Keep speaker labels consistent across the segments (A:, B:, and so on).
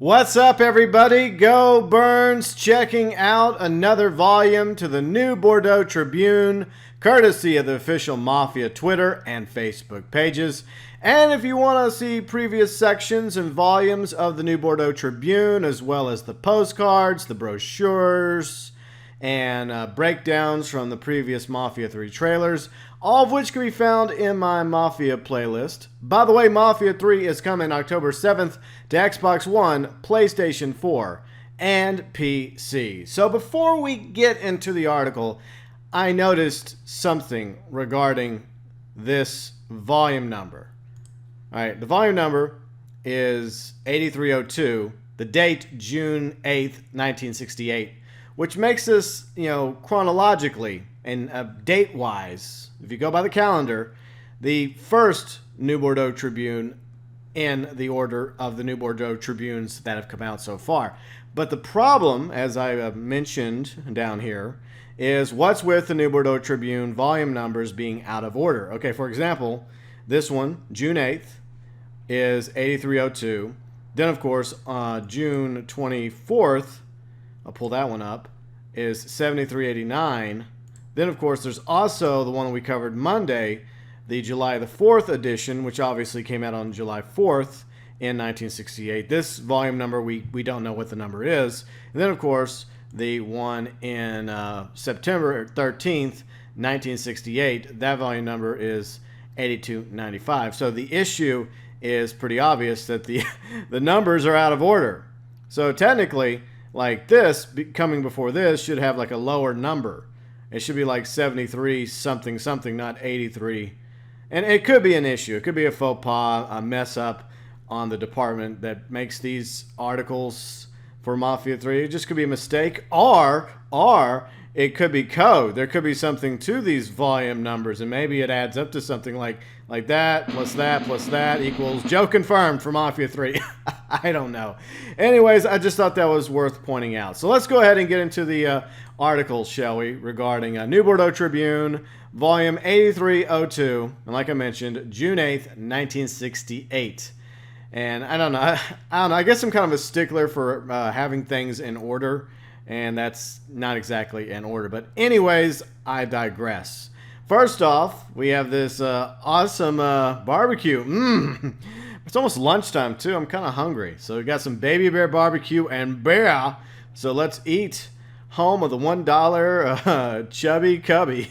A: What's up, everybody? GeauxBurns checking out another volume to the new Bordeaux Tribune, courtesy of the official Mafia Twitter and Facebook pages. And if you want to see previous sections and volumes of the new Bordeaux Tribune, as well as the postcards, the brochures, and breakdowns from the previous Mafia III trailers, all of which can be found in my Mafia playlist. By the way, Mafia 3 is coming October 7th to Xbox One, PlayStation 4, and PC. So before we get into the article, I noticed something regarding this volume number. All right, the volume number is 8302, the date June 8th, 1968, which makes this, chronologically and date-wise, if you go by the calendar, the first New Bordeaux Tribune in the order of the New Bordeaux Tribunes that have come out so far. But the problem, as I mentioned down here, is what's with the New Bordeaux Tribune volume numbers being out of order. Okay, for example, this one, June 8th, is 8302. Then, of course, June 24th, I'll pull that one up, is 7389. Then, of course, there's also the one we covered Monday, the July the 4th edition, which obviously came out on July 4th in 1968. This volume number, we don't know what the number is. And then, of course, the one in September 13th, 1968, that volume number is 8295. So the issue is pretty obvious that the numbers are out of order. So technically, like this, coming before this, should have like a lower number. It should be like 73 something something, not 83. And it could be an issue. It could be a faux pas, a mess up on the department that makes these articles for Mafia 3. It just could be a mistake, or it could be code. There could be something to these volume numbers, and maybe it adds up to something like that plus that equals Joe confirmed for Mafia 3. I don't know. Anyways, I just thought that was worth pointing out. So let's go ahead and get into the article, shall we, regarding New Bordeaux Tribune, volume 8302, and like I mentioned, June 8th, 1968. And I don't know. I guess I'm kind of a stickler for having things in order, and that's not exactly in order. But anyways, I digress. First off, we have this awesome barbecue. It's almost lunchtime, too. I'm kind of hungry. So we got some Baby Bear barbecue and beer. So let's eat. Home of the $1 Chubby Cubby.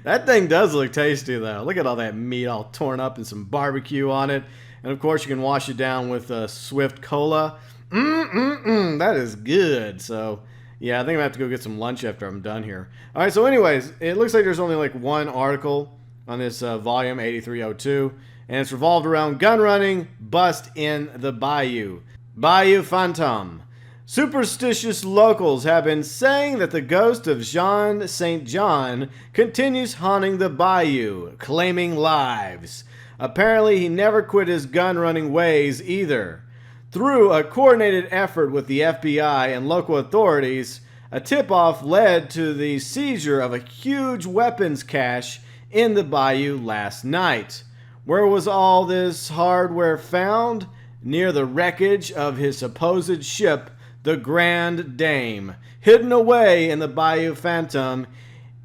A: That thing does look tasty, though. Look at all that meat all torn up and some barbecue on it. And, of course, you can wash it down with Swift Cola. That is good. So, yeah, I think I'm going to have to go get some lunch after I'm done here. All right, so anyways, it looks like there's only like one article on this volume 8302. And it's revolved around gun running bust in the Bayou. Bayou Phantom. Superstitious locals have been saying that the ghost of Jean St. John continues haunting the Bayou, claiming lives. Apparently, he never quit his gun-running ways either. Through a coordinated effort with the FBI and local authorities, a tip-off led to the seizure of a huge weapons cache in the Bayou last night. Where was all this hardware found? Near the wreckage of his supposed ship, the Grand Dame, hidden away in the Bayou Phantom.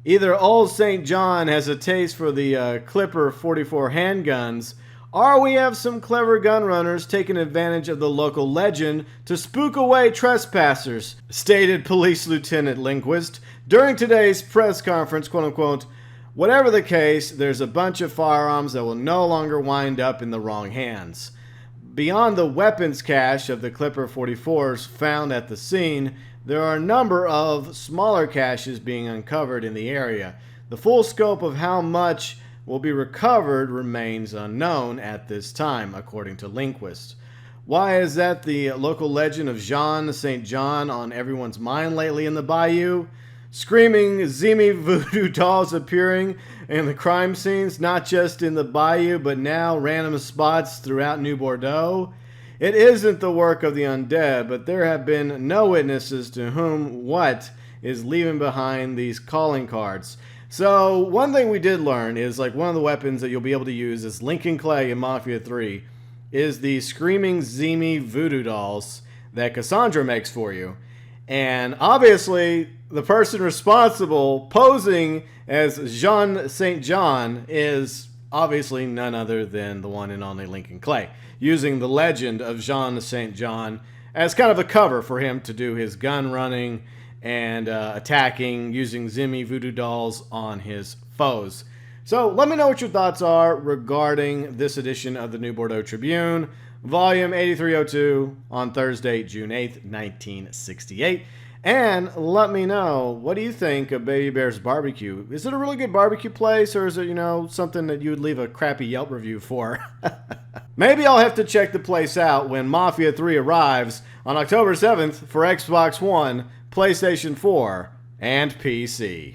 A: Either old St. John has a taste for the Clipper 44 handguns, or we have some clever gun runners taking advantage of the local legend to spook away trespassers, stated Police Lieutenant Lindquist during today's press conference, quote-unquote. Whatever the case, there's a bunch of firearms that will no longer wind up in the wrong hands. Beyond the weapons cache of the Clipper 44s found at the scene, there are a number of smaller caches being uncovered in the area. The full scope of how much will be recovered remains unknown at this time, according to Lindquist. Why is that the local legend of Jean St. John on everyone's mind lately in the Bayou? Screaming zimi voodoo dolls appearing in the crime scenes, not just in the Bayou, but now random spots throughout New Bordeaux. It isn't the work of the undead, but there have been no witnesses to whom what is leaving behind these calling cards. So one thing we did learn is like one of the weapons that you'll be able to use is Lincoln Clay in Mafia 3 is the Screaming Zimi Voodoo Dolls that Cassandra makes for you. And obviously, the person responsible posing as Jean St. John is obviously none other than the one and only Lincoln Clay, using the legend of Jean St. John as kind of a cover for him to do his gun running and attacking using Zimmy voodoo dolls on his foes. So let me know what your thoughts are regarding this edition of the New Bordeaux Tribune, volume 8302 on Thursday, June 8th, 1968. And let me know, what do you think of Baby Bear's Barbecue? Is it a really good barbecue place, or is it, something that you would leave a crappy Yelp review for? Maybe I'll have to check the place out when Mafia III arrives on October 7th for Xbox One, PlayStation 4, and PC.